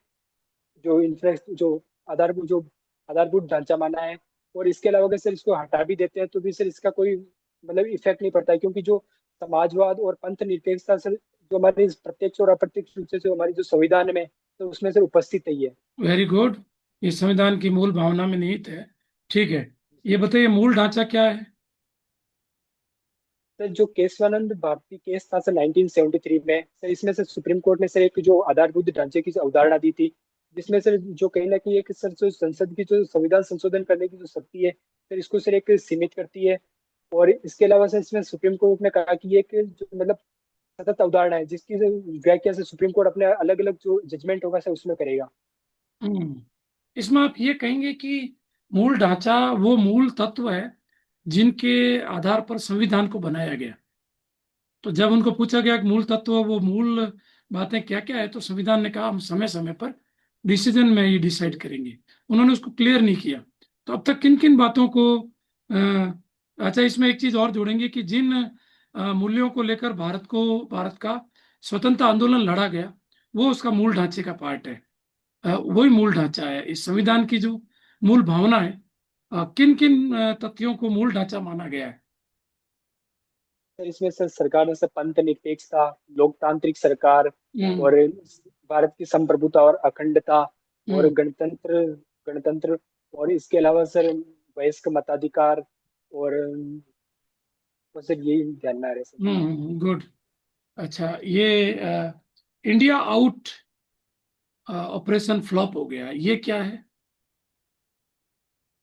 जो इंफ्रास्ट्रक्चर जो आधारभूत ढांचा माना है, और इसके अलावा अगर सर इसको हटा भी देते हैं तो भी सर इसका कोई मतलब इफेक्ट नहीं पड़ता है, क्योंकि जो समाजवाद और पंथ निरपेक्षता सर जो हमारे इस प्रत्यक्ष और अप्रत्यक्ष रूप से जो हमारी जो संविधान में तो उसमें सर उपस्थित ही है। वेरी गुड, ये संविधान की मूल भावना में निहित है। ठीक है, ये बताइए मूल ढांचा क्या है? सर जो केशवानंद भारती केस था सर 1973 में सर, इसमें सर सुप्रीम कोर्ट ने सर एक जो आधारभूत ढांचे की अवधारणा दी थी, जिसमें सर जो कहीं ना कहीं एक सर जो संसद की जो संविधान संशोधन करने की जो शक्ति है सर इसको सर एक सीमित करती है। और इसके अलावा सर इसमें सुप्रीम कोर्ट ने कहा कि ये एक जो मतलब सतत अवधारणा है जिसकी व्याख्या से सुप्रीम कोर्ट अपने अलग अलग जो जजमेंट होगा सर उसमें करेगा। हम्म, इसमें आप ये कहेंगे कि मूल ढांचा वो मूल तत्व है जिनके आधार पर संविधान को बनाया गया। तो जब उनको पूछा गया कि मूल तत्व, वो मूल बातें क्या क्या है, तो संविधान ने कहा हम समय समय पर डिसीजन में ये डिसाइड करेंगे। उन्होंने उसको क्लियर नहीं किया। तो अब तक किन किन बातों को अच्छा, इसमें एक चीज और जोड़ेंगे कि जिन मूल्यों को लेकर भारत का स्वतंत्रता आंदोलन लड़ा गया, वो उसका मूल ढांचे का पार्ट है। वही मूल ढांचा है इस संविधान की, जो मूल भावना है। किन किन तथ्यों को मूल ढांचा माना गया है? सर इसमें सर सरकार ने सर पंथ निरपेक्षता, लोकतांत्रिक सरकार, हम्म। और भारत की संप्रभुता और अखंडता, और हम्म। गणतंत्र गणतंत्र और इसके अलावा सर वयस्क मताधिकार, और सर यही ध्यान में आ रहे सर। गुड। अच्छा, ये इंडिया आउट ऑपरेशन फ्लॉप हो गया, ये क्या है?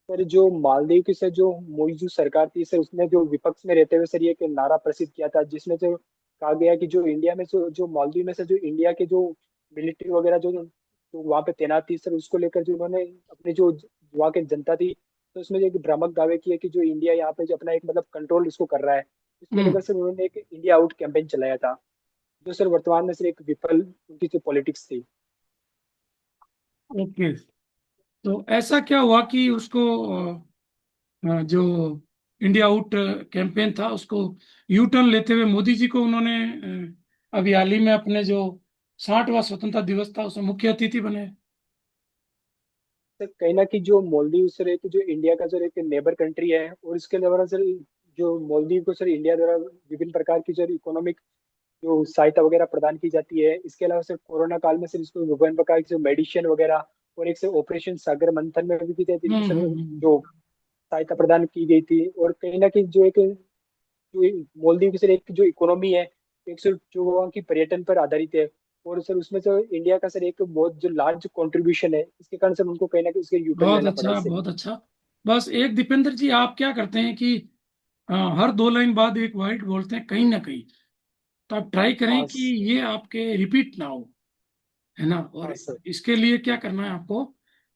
सर जो मालदीव की सर जो मोइजू सरकार थी सर, उसने जो विपक्ष में रहते हुए सर ये एक नारा प्रसिद्ध किया था, जिसमें जो कहा गया कि जो इंडिया में जो मालदीव में से जो इंडिया के जो मिलिट्री वगैरह जो वहाँ पे तैनात थी सर, उसको लेकर जो उन्होंने अपने जो वहाँ की जनता थी तो उसमें जो एक भ्रामक दावे किए कि जो इंडिया यहाँ पे जो अपना एक मतलब कंट्रोल इसको कर रहा है, इसको हम्म। लेकर सर उन्होंने एक इंडिया आउट कैंपेन चलाया था, जो सर वर्तमान में सर एक विफल उनकी जो पॉलिटिक्स थी। ओके, तो ऐसा क्या हुआ कि उसको जो इंडिया आउट कैंपेन था उसको यू टर्न लेते हुए मोदी जी को उन्होंने अभी हाल ही में अपने जो 60वां स्वतंत्रता दिवस था, उसमें मुख्य अतिथि बने। सर कहीं ना कि जो मालदीव सर एक जो इंडिया का सर एक नेबर कंट्री है, और इसके अलावा सर जो मालदीव को सर इंडिया द्वारा विभिन्न प्रकार की जो इकोनॉमिक जो सहायता वगैरह प्रदान की जाती है। इसके अलावा सर कोरोना काल में सर इसको विभिन्न प्रकार की जो मेडिसिन वगैरह, और एक सर ऑपरेशन सागर मंथन में भी हम्म सर हम्म हम्म। जो सहायता प्रदान की गई थी। और कहीं ना कहीं जो एक जो मालदीव की सर एक जो इकोनॉमी है, एक सर जो वहाँ की पर्यटन पर आधारित है। और सर उसमें सर इंडिया का सर एक बहुत जो लार्ज कंट्रीब्यूशन है, इसके कारण सर उनको कहीं ना कहीं इसके यूटर्न बहुत लेना पड़ा अच्छा, इससे। बहुत अच्छा। बस एक दीपेंद्र जी, आप क्या करते हैं कि हर 2 लाइन बाद एक वर्ड बोलते हैं कहीं ना कहीं। तो आप ट्राई करें हाँ कि ये आपके रिपीट ना हो, है ना। और हाँ सर। इसके लिए क्या करना है आपको,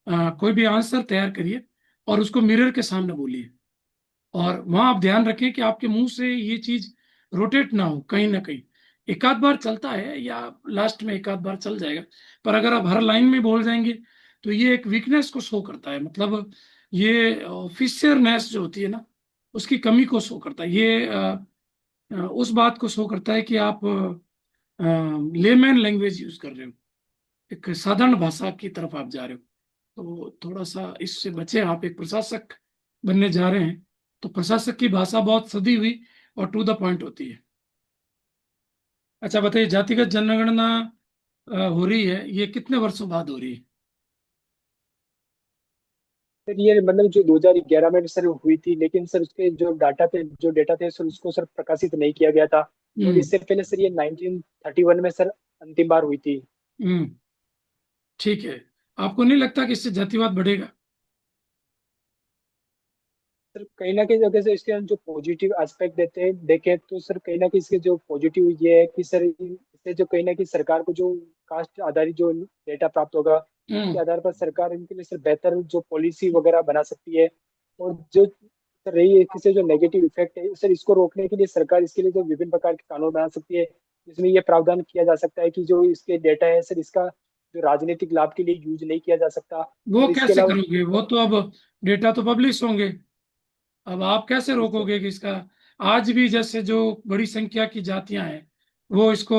कोई भी आंसर तैयार करिए और उसको मिरर के सामने बोलिए। और वहां आप ध्यान रखें कि आपके मुंह से ये चीज रोटेट ना हो कहीं ना कहीं। एक आध बार चलता है या लास्ट में एक आध बार चल जाएगा, पर अगर आप हर लाइन में बोल जाएंगे तो ये एक वीकनेस को शो करता है। मतलब ये ऑफिशियरनेस जो होती है ना, उसकी कमी को शो करता है। ये उस बात को शो करता है कि आप लेमैन लैंग्वेज यूज कर रहे हो, एक साधारण भाषा की तरफ आप जा रहे हो। तो थोड़ा सा इससे बचे। आप एक प्रशासक बनने जा रहे हैं, तो प्रशासक की भाषा बहुत सदी हुई और टू द पॉइंट होती है। अच्छा बताइए, जातिगत जनगणना हो रही है, ये कितने वर्षों बाद हो रही है? सर ये मतलब जो 2011 में सर हुई थी, लेकिन सर उसके जो डेटा थे सर उसको सर प्रकाशित नहीं किया गया था। और हम्म इससे पहले सर ये 1931 में सर अंतिम बार हुई थी। हम्म। ठीक है। आपको नहीं लगता कि इससे जातिवाद बढ़ेगा? सर कहीं ना कहीं अगर से इसके हम जो पॉजिटिव एस्पेक्ट देते हैं देखें, तो सर कहीं ना कहीं इसके जो पॉजिटिव ये है कि सर इससे जो कहीं ना कहीं सरकार को जो कास्ट आधारित जो डेटा प्राप्त होगा, उसके हम्म। आधार पर सरकार इनके लिए सर बेहतर जो पॉलिसी वगैरह बना सकती है। और जो सर रही है इससे जो नेगेटिव इफेक्ट है सर, इसको रोकने के लिए सरकार इसके लिए जो विभिन्न प्रकार के कानून बना सकती है, जिसमें ये प्रावधान किया जा सकता है कि जो इसके डेटा है सर, इसका जो राजनीतिक लाभ के लिए यूज नहीं किया जा सकता। वो और इसके कैसे अलावा करोगे? वो तो अब डेटा तो पब्लिश होंगे। अब आप कैसे इससे रोकोगे कि इसका, आज भी जैसे जो बड़ी संख्या की जातियां हैं वो इसको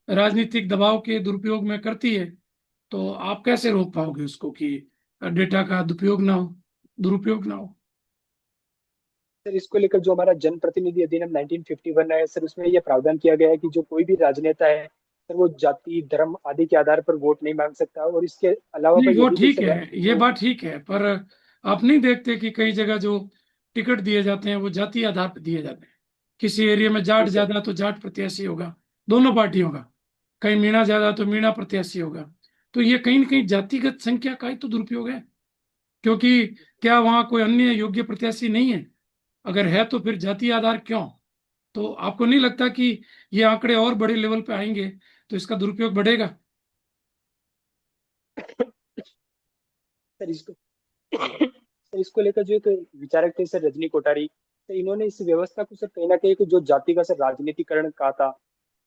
राजनीतिक दबाव के दुरुपयोग में करती है, तो आप कैसे रोक पाओगे उसको कि डेटा का दुरुपयोग ना हो? सर इसको लेकर जो हमारा जनप्रतिनिधि अधिनियम 1951 है सर, उसमें यह प्रावधान किया गया है कि जो कोई भी राजनेता है सर, वो जाति धर्म आदि के आधार पर वोट नहीं मांग सकता। और इसके अलावा नहीं, पर वो यदि कोई ठीक सर है, ये जो बात ठीक है, पर आप नहीं देखते कि कई जगह जो टिकट दिए जाते हैं वो जाति आधार पर दिए जाते हैं। किसी एरिया में जी जाट सर। ज्यादा तो जाट प्रत्याशी होगा, दोनों पार्टियों का। कहीं मीणा ज्यादा तो मीणा प्रत्याशी होगा। तो ये कहीं ना कहीं जातिगत संख्या का ही तो दुरुपयोग है। क्योंकि क्या वहां कोई अन्य योग्य प्रत्याशी नहीं है? अगर है तो फिर जाति आधार क्यों? तो आपको नहीं लगता कि ये आंकड़े और बड़े लेवल पे आएंगे तो इसका दुरुपयोग बढ़ेगा? सर इसको सर इसको लेकर जो एक विचारक थे सर रजनी कोठारी, तो इन्होंने इस व्यवस्था को सर कहीं ना कहीं एक जो जाति का सर राजनीतिकरण कहा था।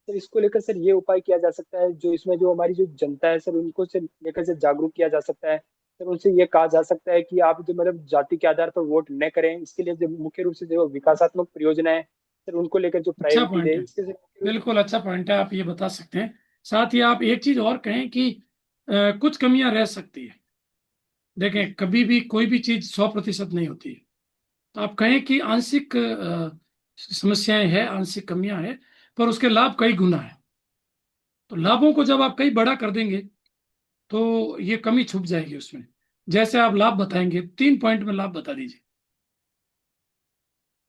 सर इसको लेकर सर ये उपाय किया जा सकता है, जो इसमें जो हमारी जो जनता है सर, उनको से लेकर से जागरूक किया जा सकता है। सर उनसे ये कहा जा सकता है कि आप जो मतलब जाति के आधार पर वोट न करें। इसके लिए जो मुख्य रूप से जो विकासात्मक परियोजना है सर, उनको लेकर जो अच्छा प्रायोरिटी दे पॉइंट है, इसके से मुख्य रूप बिल्कुल अच्छा पॉइंट है, आप ये बता सकते हैं। साथ ही आप एक चीज और कहें कि कुछ कमियां रह सकती है। देखें, कभी भी कोई भी चीज 100% नहीं होती है। तो आप कहें कि आंशिक समस्याएं हैं, आंशिक कमियां हैं, पर उसके लाभ कई गुना है। तो लाभों को जब आप कई बड़ा कर देंगे तो ये कमी छुप जाएगी उसमें। जैसे आप लाभ बताएंगे, 3 पॉइंट में लाभ बता दीजिए।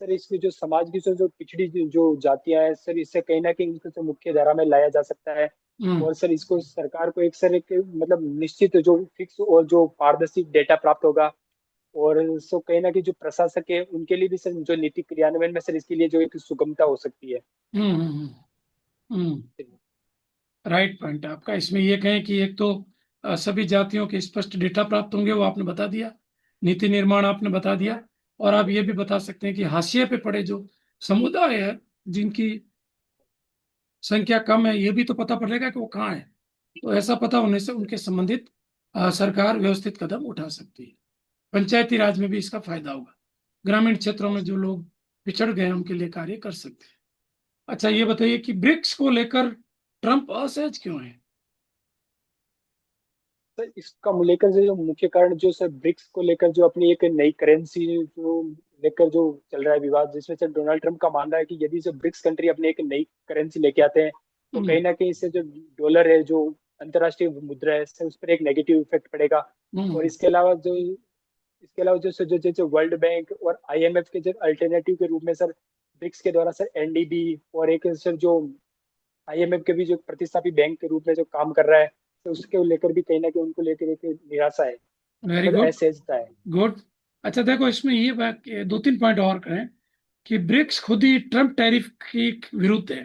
सर इसमें जो समाज की जो पिछड़ी जो जातियां हैं सर, इससे कहीं ना कहीं इनको तो मुख्य धारा में लाया जा सकता है। हम्म। और सर इसको सरकार को एक सर एक मतलब निश्चित जो फिक्स और जो पारदर्शी डेटा प्राप्त होगा। और सो कहीं ना कहीं जो प्रशासक है उनके लिए भी सर जो नीति क्रियान्वयन में सर इसके लिए जो एक सुगमता हो सकती है। हम्म हम्म हम्म। राइट पॉइंट है आपका। इसमें ये कहें कि एक तो सभी जातियों के स्पष्ट डेटा प्राप्त होंगे, वो आपने बता दिया। नीति निर्माण आपने बता दिया। और आप ये भी बता सकते हैं कि हाशिए पे पड़े जो समुदाय है, जिनकी संख्या कम है, ये भी तो पता पड़ेगा कि वो कहाँ है। तो ऐसा पता होने से उनके संबंधित सरकार व्यवस्थित कदम उठा सकती है। पंचायती राज में भी इसका फायदा होगा। ग्रामीण क्षेत्रों में जो लोग पिछड़ गए हैं उनके लिए कार्य कर सकते हैं। अच्छा ये बताइए कि ब्रिक्स को लेकर ट्रंप असहज क्यों है? सर इसका लेकर जो मुख्य कारण जो सर ब्रिक्स को लेकर जो अपनी एक नई करेंसी जो लेकर जो चल रहा है विवाद, जिसमें सर डोनाल्ड ट्रंप का मानना है कि यदि जो ब्रिक्स कंट्री अपने एक नई करेंसी लेके आते हैं तो हम्म, कहीं ना कहीं इससे जो डॉलर है, जो अंतर्राष्ट्रीय मुद्रा है, सर उस पर एक नेगेटिव इफेक्ट पड़ेगा। और हम्म, इसके अलावा जो वर्ल्ड बैंक और आईएमएफ के जो अल्टरनेटिव के रूप में सर ब्रिक्स के द्वारा सर एनडीबी और एक सर जो आईएमएफ के भी जो प्रतिस्थापी बैंक के रूप में जो काम कर रहा है, तो उसके लेकर भी कहीं ना कहीं उनको लेकर एक निराशा है, वेरी मतलब गुड, असहजता है। गुड। अच्छा देखो, इसमें ये बात कि दो तीन पॉइंट और करें कि ब्रिक्स खुद ही ट्रम्प टैरिफ के विरुद्ध है।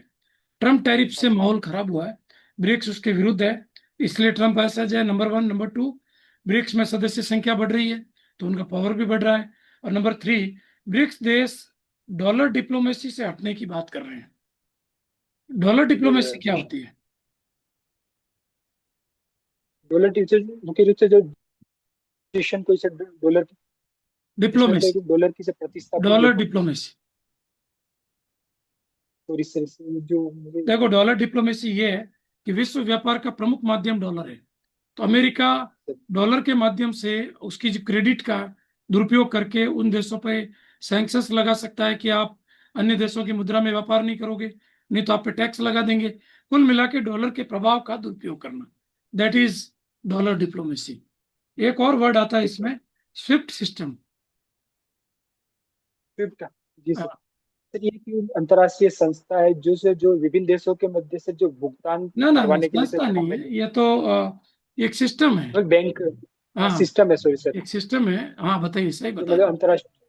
ट्रम्प टैरिफ हाँ से जी। माहौल खराब हुआ है, ब्रिक्स उसके विरुद्ध है। इसलिए ट्रम्प ऐसा है, number one. Number two, BRICS में सदस्य संख्या बढ़ रही है तो उनका पावर भी बढ़ रहा है। और नंबर थ्री, ब्रिक्स देश डॉलर डिप्लोमेसी से हटने की बात कर रहे हैं। डॉलर डिप्लोमेसी क्या होती है? डॉलर टीचर मुख्य रूप से जो देशन को इसे डॉलर देशों को डिप्लोमेसी, एक डॉलर की से प्रतिस्थापन डॉलर डिप्लोमेसी। और इससे जो मुझे देखो, डॉलर डिप्लोमेसी ये है कि विश्व व्यापार का प्रमुख माध्यम डॉलर है। तो अमेरिका डॉलर के माध्यम से उसकी जो क्रेडिट का दुरुपयोग करके उन देशों पे सैंक्शंस लगा सकता है कि आप अन्य देशों की मुद्रा में व्यापार नहीं करोगे, नहीं तो आप पे टैक्स लगा देंगे। कुल मिला के डॉलर के प्रभाव का दुरुपयोग करना, दैट इज डॉलर डिप्लोमेसी। एक और वर्ड आता है इसमें, स्विफ्ट सिस्टम। स्विफ्ट। जी सर। सर ये एक अंतर्राष्ट्रीय संस्था है जो विभिन्न देशों के मध्य से जो भुगतान ना ना ना, करवाने के लिए सर समझता नहीं काम में है, ये तो एक सिस्टम है। बैंक हाँ, सिस्टम है, सॉरी सर। एक सिस्टम है। हाँ बताइए, सही जो बता मतलब रहे अंतर्राष्ट्रीय,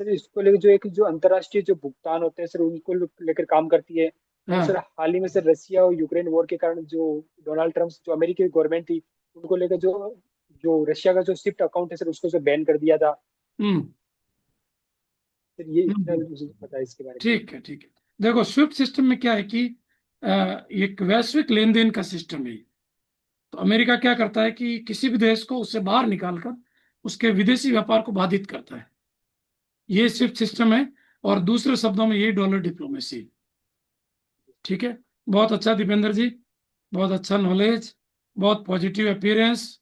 सर इसको लेकर जो एक जो अंतर्राष्ट्रीय जो भुगतान होते हैं सर उनको लेकर काम करती है। हैं। और सर हाँ। हाल ही में सर रसिया और यूक्रेन वॉर के कारण जो डोनाल्ड ट्रम्प जो अमेरिकी गवर्नमेंट थी उनको लेकर जो जो रशिया का जो स्विफ्ट अकाउंट है सर उसको सर बैन कर दिया था। हम्म। सर ये इतना हम्म। मुझे पता है इसके बारे में। ठीक है, ठीक है। देखो, स्विफ्ट सिस्टम में क्या है कि एक वैश्विक लेन देन का सिस्टम है। तो अमेरिका क्या करता है कि किसी भी देश को उससे बाहर निकालकर उसके विदेशी व्यापार को बाधित करता है। ये स्विफ्ट सिस्टम है। और दूसरे शब्दों में ये डॉलर डिप्लोमेसी। ठीक है। बहुत अच्छा दीपेंद्र जी, बहुत अच्छा नॉलेज, बहुत पॉजिटिव अपीयरेंस,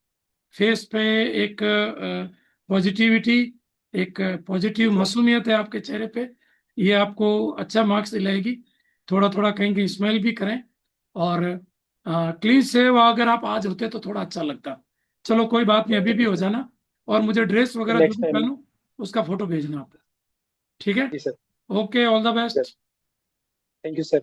फेस पे एक पॉजिटिविटी, एक पॉजिटिव जी सर। मासूमियत है आपके चेहरे पे। ये आपको अच्छा मार्क्स दिलाएगी। थोड़ा थोड़ा कहीं कहीं स्माइल भी करें। और क्लीन सेव अगर आप आज होते तो थोड़ा अच्छा लगता। चलो कोई बात नहीं, अभी भी हो जाना। और मुझे ड्रेस वगैरह जो नेक्स्ट भी टाइम। पहनूं उसका फोटो भेजना आप। ठीक है। जी sir. Okay, all the sir best. Thank you sir.